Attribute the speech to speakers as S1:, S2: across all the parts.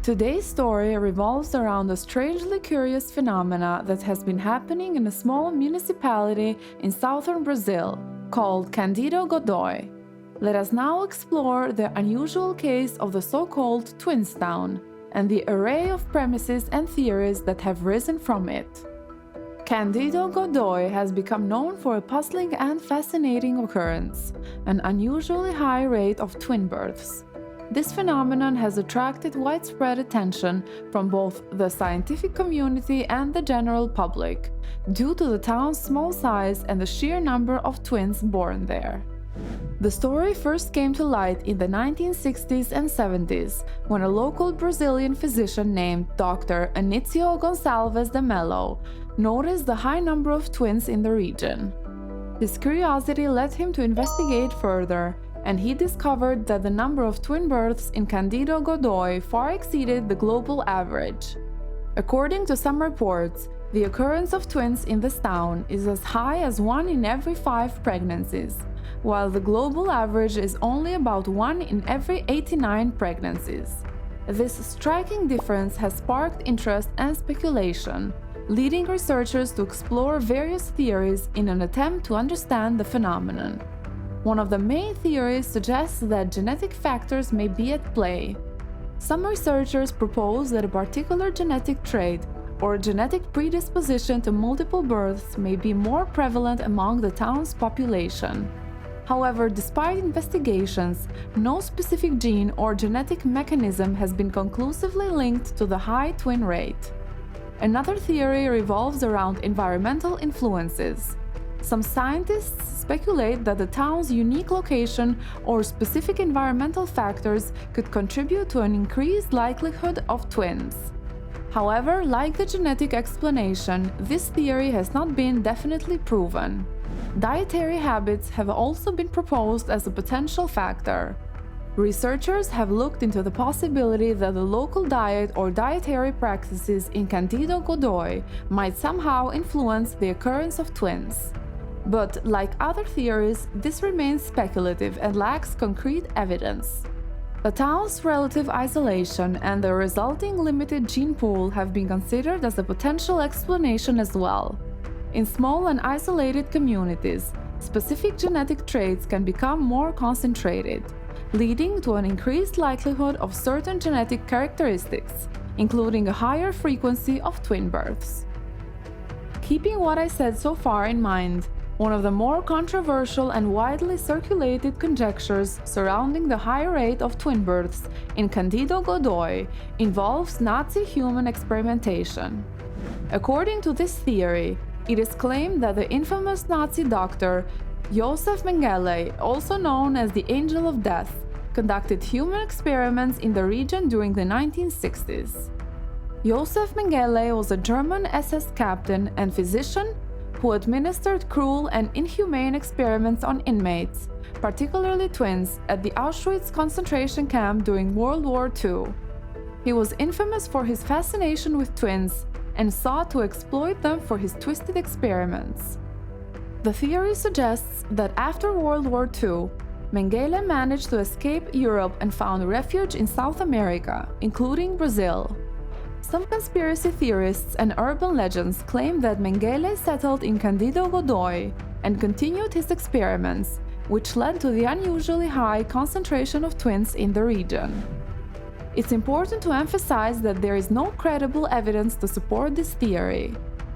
S1: Today's story revolves around a strangely curious phenomena that has been happening in a small municipality in southern Brazil called Cândido Godói. Let us now explore the unusual case of the so-called Twins Town and the array of premises and theories that have risen from it. Cândido Godói has become known for a puzzling and fascinating occurrence, an unusually high rate of twin births. This phenomenon has attracted widespread attention from both the scientific community and the general public, due to the town's small size and the sheer number of twins born there. The story first came to light in the 1960s and 70s, when a local Brazilian physician named Dr. Anício Gonçalves de Mello noticed the high number of twins in the region. His curiosity led him to investigate further, and he discovered that the number of twin births in Cândido Godói far exceeded the global average. According to some reports, the occurrence of twins in this town is as high as 1 in every 5 pregnancies, while the global average is only about 1 in every 89 pregnancies. This striking difference has sparked interest and speculation, leading researchers to explore various theories in an attempt to understand the phenomenon. One of the main theories suggests that genetic factors may be at play. Some researchers propose that a particular genetic trait or genetic predisposition to multiple births may be more prevalent among the town's population. However, despite investigations, no specific gene or genetic mechanism has been conclusively linked to the high twin rate. Another theory revolves around environmental influences. Some scientists speculate that the town's unique location or specific environmental factors could contribute to an increased likelihood of twins. However, like the genetic explanation, this theory has not been definitely proven. Dietary habits have also been proposed as a potential factor. Researchers have looked into the possibility that the local diet or dietary practices in Cândido Godói might somehow influence the occurrence of twins. But, like other theories, this remains speculative and lacks concrete evidence. The town's relative isolation and the resulting limited gene pool have been considered as a potential explanation as well. In small and isolated communities, specific genetic traits can become more concentrated, leading to an increased likelihood of certain genetic characteristics, including a higher frequency of twin births. Keeping what I said so far in mind, one of the more controversial and widely circulated conjectures surrounding the high rate of twin births in Cândido Godói involves Nazi human experimentation. According to this theory, it is claimed that the infamous Nazi doctor Josef Mengele, also known as the Angel of Death, conducted human experiments in the region during the 1960s. Josef Mengele was a German SS captain and physician who administered cruel and inhumane experiments on inmates, particularly twins, at the Auschwitz concentration camp during World War II. He was infamous for his fascination with twins and sought to exploit them for his twisted experiments. The theory suggests that after World War II, Mengele managed to escape Europe and found refuge in South America, including Brazil. Some conspiracy theorists and urban legends claim that Mengele settled in Cândido Godói and continued his experiments, which led to the unusually high concentration of twins in the region. It's important to emphasize that there is no credible evidence to support this theory.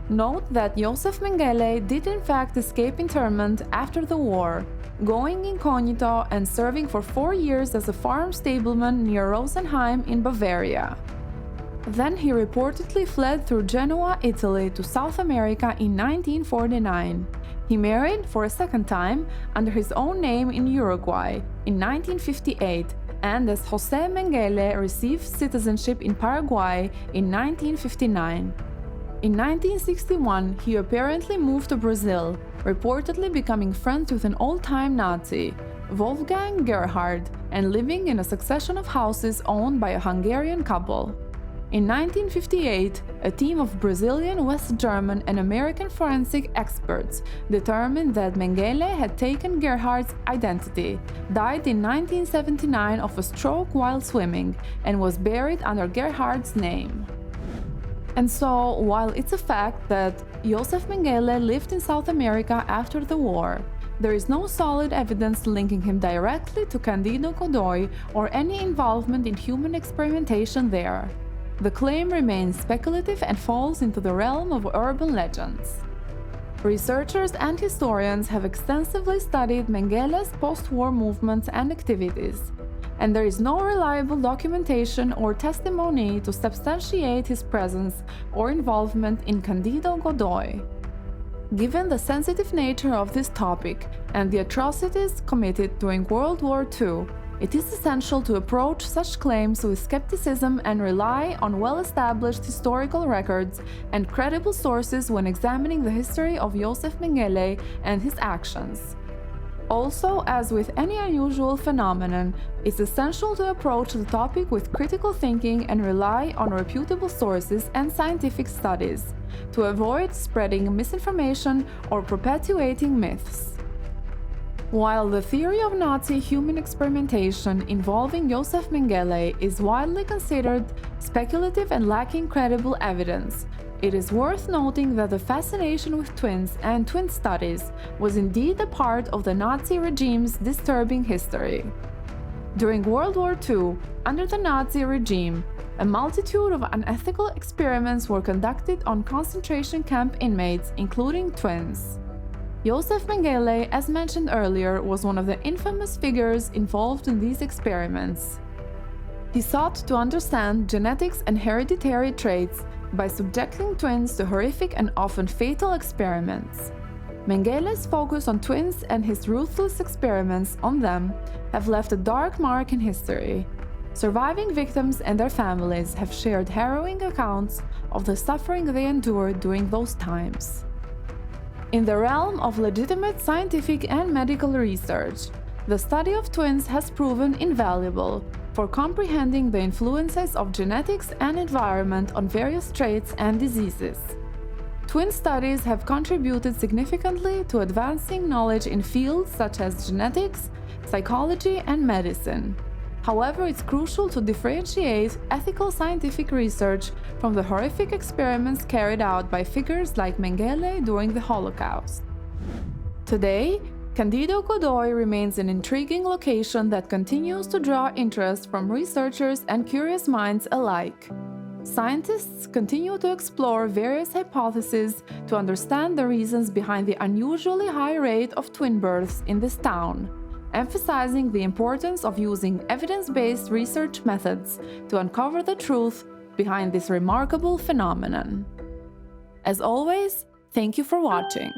S1: Note that Josef Mengele did in fact escape internment after the war, going incognito and serving for 4 years as a farm stableman near Rosenheim in Bavaria. Then he reportedly fled through Genoa, Italy to South America in 1949. He married for a second time under his own name in Uruguay in 1958, and as José Mengele received citizenship in Paraguay in 1959. In 1961, he apparently moved to Brazil, reportedly becoming friends with an old-time Nazi, Wolfgang Gerhard, and living in a succession of houses owned by a Hungarian couple. In 1958, a team of Brazilian, West German, and American forensic experts determined that Mengele had taken Gerhardt's identity, died in 1979 of a stroke while swimming, and was buried under Gerhardt's name. And so, while it's a fact that Josef Mengele lived in South America after the war, there is no solid evidence linking him directly to Cândido Godói or any involvement in human experimentation there. The claim remains speculative and falls into the realm of urban legends. Researchers and historians have extensively studied Mengele's post-war movements and activities, and there is no reliable documentation or testimony to substantiate his presence or involvement in Cândido Godói. Given the sensitive nature of this topic and the atrocities committed during World War II, it is essential to approach such claims with skepticism and rely on well-established historical records and credible sources when examining the history of Josef Mengele and his actions. Also, as with any unusual phenomenon, it's essential to approach the topic with critical thinking and rely on reputable sources and scientific studies, to avoid spreading misinformation or perpetuating myths. While the theory of Nazi human experimentation involving Josef Mengele is widely considered speculative and lacking credible evidence, it is worth noting that the fascination with twins and twin studies was indeed a part of the Nazi regime's disturbing history. During World War II, under the Nazi regime, a multitude of unethical experiments were conducted on concentration camp inmates, including twins. Josef Mengele, as mentioned earlier, was one of the infamous figures involved in these experiments. He sought to understand genetics and hereditary traits by subjecting twins to horrific and often fatal experiments. Mengele's focus on twins and his ruthless experiments on them have left a dark mark in history. Surviving victims and their families have shared harrowing accounts of the suffering they endured during those times. In the realm of legitimate scientific and medical research, the study of twins has proven invaluable for comprehending the influences of genetics and environment on various traits and diseases. Twin studies have contributed significantly to advancing knowledge in fields such as genetics, psychology, and medicine. However, it's crucial to differentiate ethical scientific research from the horrific experiments carried out by figures like Mengele during the Holocaust. Today, Cândido Godói remains an intriguing location that continues to draw interest from researchers and curious minds alike. Scientists continue to explore various hypotheses to understand the reasons behind the unusually high rate of twin births in this town, emphasizing the importance of using evidence-based research methods to uncover the truth behind this remarkable phenomenon. As always, thank you for watching.